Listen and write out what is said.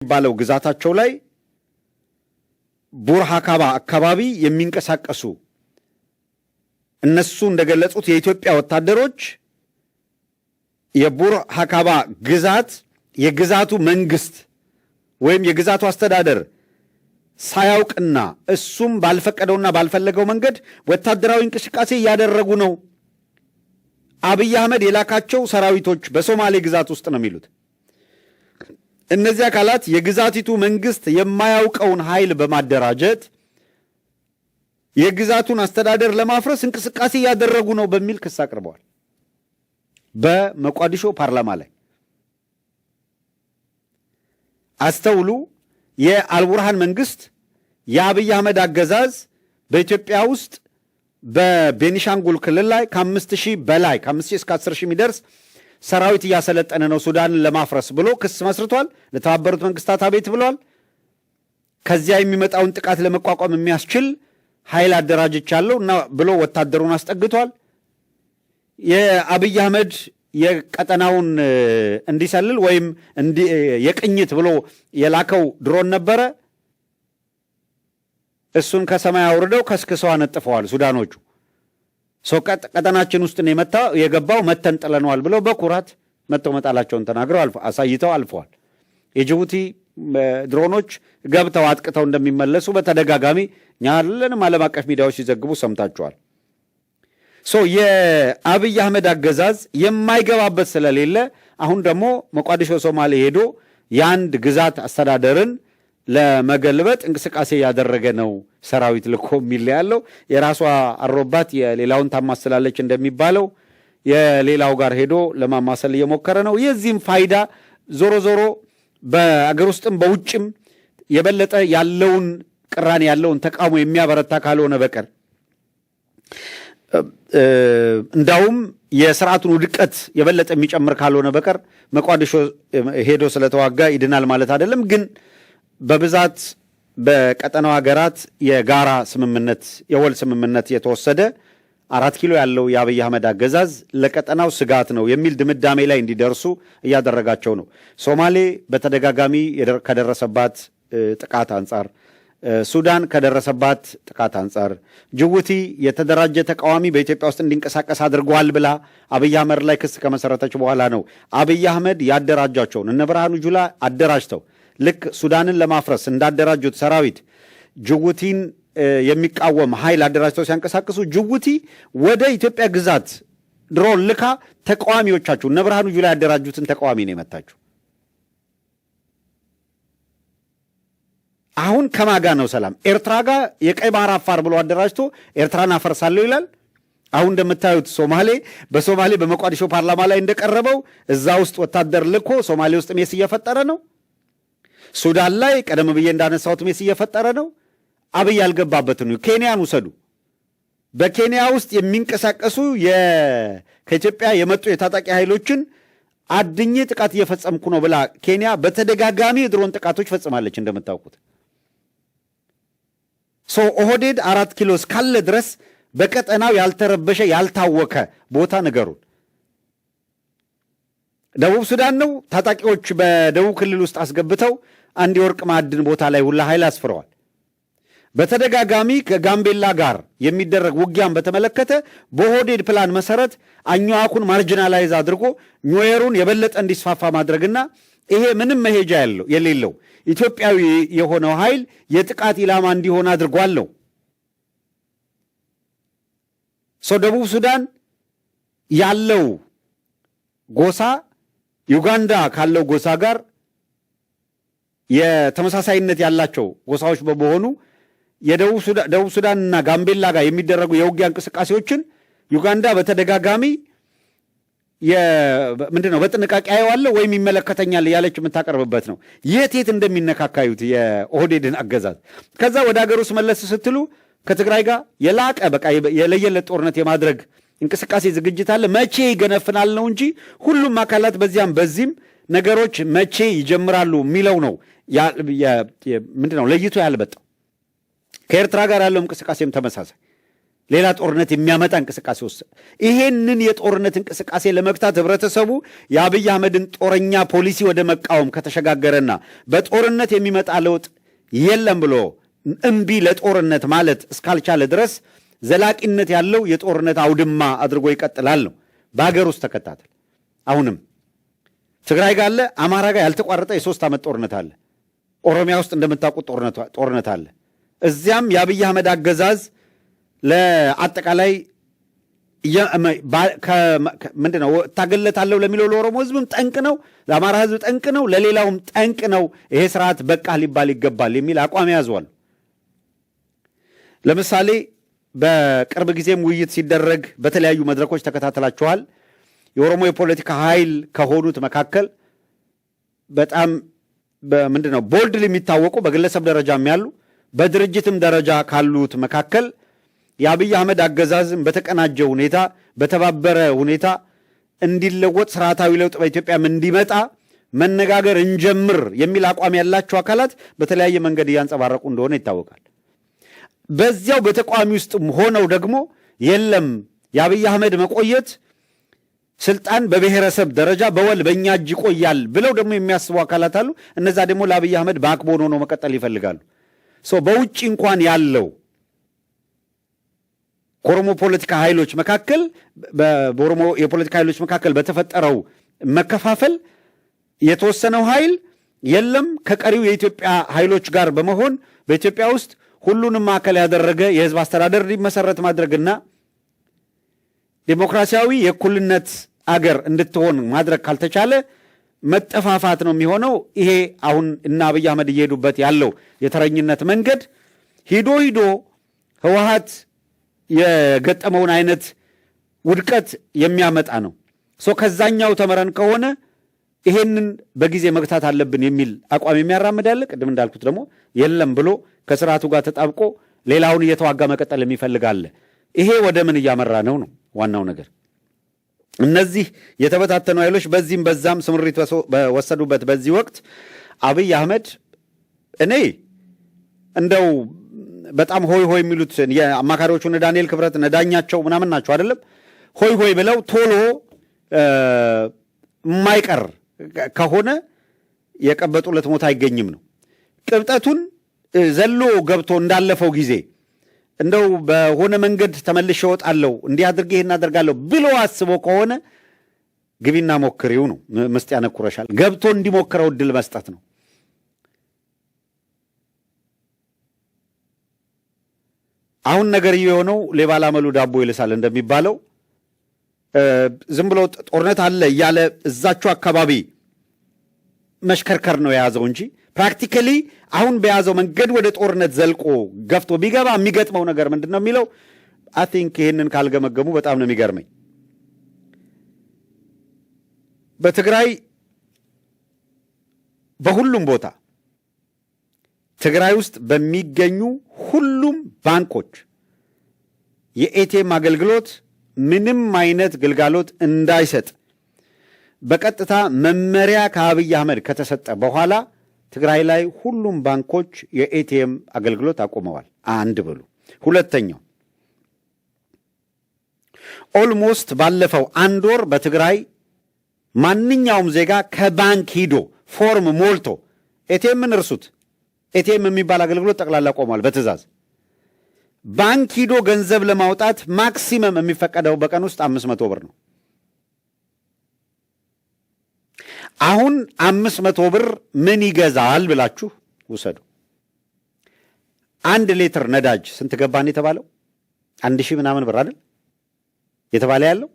ባለው ግዛታቸው ላይ ቡርሃካባ አካባቢ የሚንቀሳቀሱ እነሱ እንደገለጹት የኢትዮጵያ ወታደሮች የቡርሃካባ ግዛት የግዛቱ መንግስት ወይም የግዛቱ አስተዳደር ሳያውቅና እሱም ባልፈቀደውና ባልፈለገው መንገድ ወታደራዊ እንቅስቃሴ ያደረጉ ነው። አብይ አህመድ የላካቸው ሰራዊቶች በሶማሌ ግዛት ውስጥ ነው የሚሉት። እነዚህ አካላት የግዛቲቱ መንግስት የማያውቀውን ኃይል በማደራጀት የግዛቱን አስተዳደር ለማፍረስ እንቅስቃሴ ያደረጉ ነው በሚል ክስ አቅርበዋል በሞቃዲሾ ፓርላማ ላይ። አስተውሉ። የአልቡርሃን መንግስት የአብይ አህመድ አገዛዝ በኢትዮጵያ ውስጥ በቤኒሻንጉል ክልል ላይ ከ5000 በላይ ከ5000 እስከ 10000 የሚደርስ ሰራዊት እያሰለጠነ ነው ሱዳንን ለማፍረስ ብሎ ክስ መስርቷል። ለተባበሩት መንግስታት አቤት ብለዋል። ከዚያ የሚመጣውን ጥቃት ለመቋቋም የሚያስችል ኃይል አደራጅቻለሁ እና ብሎ ወታደሩን አስጠግቷል። የአብይ አህመድ የቀጠናውን እንዲሰልል ወይም የቅኝት ብሎ የላከው ድሮን ነበረ። እሱን ከሰማይ አውርደው ከስክሰው አነጥፈዋል ሱዳኖቹ። ቀጠናችን ውስጥ ነው የገባው መተን ጥለነዋል ብለው በኩራት መተው መጣላቸውን ተናግረው አሳይተው አልፈዋል። የጅቡቲ ድሮኖች ገብተው አጥቅተው እንደሚመለሱ በተደጋጋሚ እኛ ያለንም ዓለም አቀፍ ሚዲያዎች ሲዘግቡ ሰምታችኋል። የአብይ አህመድ አገዛዝ የማይገባበት ስለሌለ አሁን ደግሞ ሞቃዲሾ ሶማሌ ሄዶ የአንድ ግዛት አስተዳደርን ለመገልበጥ እንቅስቃሴ ያደረገ ነው ሰራዊት ልኮ የሚል ያለው። የራሷ አሮባት የሌላውን ታማስላለች እንደሚባለው የሌላው ጋር ሄዶ ለማማሰል እየሞከረ ነው። የዚህም ፋይዳ ዞሮ ዞሮ በአገር ውስጥም በውጭም የበለጠ ያለውን ቅራኔ ያለውን ተቃውሞ የሚያበረታ ካልሆነ በቀር እንዳውም የስርዓቱን ውድቀት የበለጠ የሚጨምር ካልሆነ በቀር ሞቃዲሾ ሄዶ ስለተዋጋ ይድናል ማለት አይደለም። ግን በብዛት በቀጠናው ሀገራት የጋራ ስምምነት የወል ስምምነት የተወሰደ 4 ኪሎ ያለው የአብይ አህመድ አገዛዝ ለቀጠናው ስጋት ነው የሚል ድምዳሜ ላይ እንዲደርሱ እያደረጋቸው ነው። ሶማሌ በተደጋጋሚ ከደረሰባት ጥቃት አንጻር፣ ሱዳን ከደረሰባት ጥቃት አንጻር፣ ጅቡቲ የተደራጀ ተቃዋሚ በኢትዮጵያ ውስጥ እንዲንቀሳቀስ አድርገዋል ብላ አብይ አህመድ ላይ ክስ ከመሰረተች በኋላ ነው አብይ አህመድ ያደራጃቸውን እነ ብርሃኑ ጁላ አደራጅተው ልክ ሱዳንን ለማፍረስ እንዳደራጁት ሰራዊት ጅቡቲን የሚቃወም ኃይል አደራጅተው ሲያንቀሳቅሱ ጅቡቲ ወደ ኢትዮጵያ ግዛት ድሮን ልካ ተቃዋሚዎቻችሁ እነ ብርሃኑ ጁላ ያደራጁትን ተቃዋሚ ነው የመታችሁ። አሁን ከማጋ ነው ሰላም? ኤርትራ ጋር የቀይ ባህር አፋር ብሎ አደራጅቶ ኤርትራን አፈርሳለሁ ይላል። አሁን እንደምታዩት በሶማሌ በሞቃዲሾ ፓርላማ ላይ እንደቀረበው እዛ ውስጥ ወታደር ልኮ ሶማሌ ውስጥ ሜስ እየፈጠረ ነው። ሱዳን ላይ ቀደም ብዬ እንዳነሳሁት ሜስ እየፈጠረ ነው። አብይ ያልገባበትን ነው። ኬንያን ውሰዱ። በኬንያ ውስጥ የሚንቀሳቀሱ ከኢትዮጵያ የመጡ የታጣቂ ኃይሎችን አድኜ ጥቃት እየፈጸምኩ ነው ብላ ኬንያ በተደጋጋሚ የድሮን ጥቃቶች ፈጽማለች እንደምታውቁት። ኦህዴድ 4 ኪሎ እስካለ ድረስ በቀጠናው ያልተረበሸ ያልታወከ ቦታ ነገሩን። ደቡብ ሱዳን ነው ታጣቂዎች በደቡብ ክልል ውስጥ አስገብተው አንድ የወርቅ ማዕድን ቦታ ላይ ሁላ ኃይል አስፍረዋል። በተደጋጋሚ ከጋምቤላ ጋር የሚደረግ ውጊያን በተመለከተ በኦህዴድ ፕላን መሰረት አኝዋኩን ማርጂናላይዝ አድርጎ ኒዌሩን የበለጠ እንዲስፋፋ ማድረግና ይሄ ምንም መሄጃ የሌለው ኢትዮጵያዊ የሆነው ኃይል የጥቃት ኢላማ እንዲሆን አድርጓል። ደቡብ ሱዳን ያለው ጎሳ ዩጋንዳ ካለው ጎሳ ጋር የተመሳሳይነት ያላቸው ጎሳዎች በመሆኑ የደቡብ ሱዳንና ጋምቤላ ጋር የሚደረጉ የውጊያ እንቅስቃሴዎችን ዩጋንዳ በተደጋጋሚ ምንድነው በጥንቃቄ አየዋለሁ ወይም ይመለከተኛል ያለች የምታቀርብበት ነው። የት እንደሚነካካዩት የኦህዴድን አገዛዝ። ከዛ ወደ ሀገር ውስጥ መለስ ስትሉ ከትግራይ ጋር የላቀ በቃ የለየለት ጦርነት የማድረግ እንቅስቃሴ ዝግጅት አለ። መቼ ይገነፍናል ነው እንጂ ሁሉም አካላት በዚያም በዚህም ነገሮች መቼ ይጀምራሉ የሚለው ነው ምንድነው ለይቶ ያልበጣው። ከኤርትራ ጋር ያለው እንቅስቃሴም ተመሳሳይ ሌላ ጦርነት የሚያመጣ እንቅስቃሴ ወሰደ። ይሄንን የጦርነት እንቅስቃሴ ለመግታት ህብረተሰቡ የአብይ አህመድን ጦረኛ ፖሊሲ ወደ መቃወም ከተሸጋገረና በጦርነት የሚመጣ ለውጥ የለም ብሎ እምቢ ለጦርነት ማለት እስካልቻለ ድረስ ዘላቂነት ያለው የጦርነት አውድማ አድርጎ ይቀጥላል ነው። በሀገር ውስጥ ተከታተል። አሁንም ትግራይ ጋር አለ፣ አማራ ጋር ያልተቋረጠ የ3 ዓመት ጦርነት አለ። ኦሮሚያ ውስጥ እንደምታውቁት ጦርነት አለ። እዚያም የአብይ አህመድ አገዛዝ ለአጠቃላይ ምንድን ነው እታገለታለሁ ለሚለው ለኦሮሞ ህዝብም ጠንቅ ነው፣ ለአማራ ህዝብ ጠንቅ ነው፣ ለሌላውም ጠንቅ ነው። ይሄ ስርዓት በቃ ሊባል ይገባል የሚል አቋም ያዟል። ለምሳሌ በቅርብ ጊዜም ውይይት ሲደረግ በተለያዩ መድረኮች ተከታተላችኋል። የኦሮሞ የፖለቲካ ኃይል ከሆኑት መካከል በጣም ምንድን ነው ቦልድ የሚታወቁ በግለሰብ ደረጃም ያሉ በድርጅትም ደረጃ ካሉት መካከል የአብይ አህመድ አገዛዝም በተቀናጀ ሁኔታ በተባበረ ሁኔታ እንዲለወጥ ስርዓታዊ ለውጥ በኢትዮጵያም እንዲመጣ መነጋገር እንጀምር የሚል አቋም ያላቸው አካላት በተለያየ መንገድ እያንጸባረቁ እንደሆነ ይታወቃል። በዚያው በተቃዋሚ ውስጥም ሆነው ደግሞ የለም የአብይ አህመድ መቆየት ስልጣን በብሔረሰብ ደረጃ በወል በእኛ እጅ ይቆያል ብለው ደግሞ የሚያስቡ አካላት አሉ። እነዛ ደግሞ ለአብይ አህመድ ባክቦን ሆኖ መቀጠል ይፈልጋሉ። በውጭ እንኳን ያለው ከኦሮሞ ፖለቲካ ኃይሎች መካከል በኦሮሞ የፖለቲካ ኃይሎች መካከል በተፈጠረው መከፋፈል የተወሰነው ኃይል የለም ከቀሪው የኢትዮጵያ ኃይሎች ጋር በመሆን በኢትዮጵያ ውስጥ ሁሉንም ማዕከል ያደረገ የህዝብ አስተዳደር እንዲመሰረት ማድረግና ዴሞክራሲያዊ የእኩልነት አገር እንድትሆን ማድረግ ካልተቻለ መጠፋፋት ነው የሚሆነው። ይሄ አሁን እና አብይ አህመድ እየሄዱበት ያለው የተረኝነት መንገድ ሂዶ ህወሓት የገጠመውን አይነት ውድቀት የሚያመጣ ነው። ከዛኛው ተመረን ከሆነ ይሄንን በጊዜ መግታት አለብን የሚል አቋም የሚያራምድ ያለ፣ ቅድም እንዳልኩት ደግሞ የለም ብሎ ከስርዓቱ ጋር ተጣብቆ ሌላውን እየተዋጋ መቀጠል የሚፈልግ አለ። ይሄ ወደ ምን እያመራ ነው ነው ዋናው ነገር። እነዚህ የተበታተኑ ኃይሎች በዚህም በዛም ስምሪት በወሰዱበት በዚህ ወቅት አብይ አህመድ እኔ እንደው በጣም ሆይ ሆይ የሚሉት የአማካሪዎቹ ዳንኤል ክብረት ዳኛቸው ምናምን ናቸው አይደለም። ሆይ ሆይ ብለው ቶሎ የማይቀር ከሆነ የቀበጡለት ሞት አይገኝም ነው። ቅብጠቱን ዘሎ ገብቶ እንዳለፈው ጊዜ እንደው በሆነ መንገድ ተመልሼ እወጣለሁ እንዲህ አድርጌ ይሄን አደርጋለሁ ብሎ አስቦ ከሆነ ግቢና ሞክሪው ነው። ምስጥ ያነኩረሻል። ገብቶ እንዲሞክረው እድል መስጠት ነው። አሁን ነገር የሆነው ሌባ ላመሉ ዳቦ ይልሳል እንደሚባለው ዝም ብሎ ጦርነት አለ እያለ እዛቸው አካባቢ መሽከርከር ነው የያዘው እንጂ ፕራክቲካሊ አሁን በያዘው መንገድ ወደ ጦርነት ዘልቆ ገፍቶ ቢገባ የሚገጥመው ነገር ምንድን ነው የሚለው አይ ቲንክ ይህንን ካልገመገሙ በጣም ነው የሚገርመኝ። በትግራይ በሁሉም ቦታ ትግራይ ውስጥ በሚገኙ ሁሉም ባንኮች የኤቲኤም አገልግሎት ምንም አይነት ግልጋሎት እንዳይሰጥ በቀጥታ መመሪያ ከአብይ አህመድ ከተሰጠ በኋላ ትግራይ ላይ ሁሉም ባንኮች የኤቲኤም አገልግሎት አቁመዋል። አንድ ብሉ። ሁለተኛው ኦልሞስት ባለፈው አንድ ወር በትግራይ ማንኛውም ዜጋ ከባንክ ሂዶ ፎርም ሞልቶ ኤቲኤምን እርሱት፣ ኤቲኤም የሚባል አገልግሎት ጠቅላላ ቆሟል በትእዛዝ። ባንክ ሂዶ ገንዘብ ለማውጣት ማክሲመም የሚፈቀደው በቀን ውስጥ 500 ብር ነው። አሁን 500 ብር ምን ይገዛል ብላችሁ ውሰዱ። 1 ሊትር ነዳጅ ስንት ገባን የተባለው? 1000 ምናምን ብር አይደል የተባለ ያለው?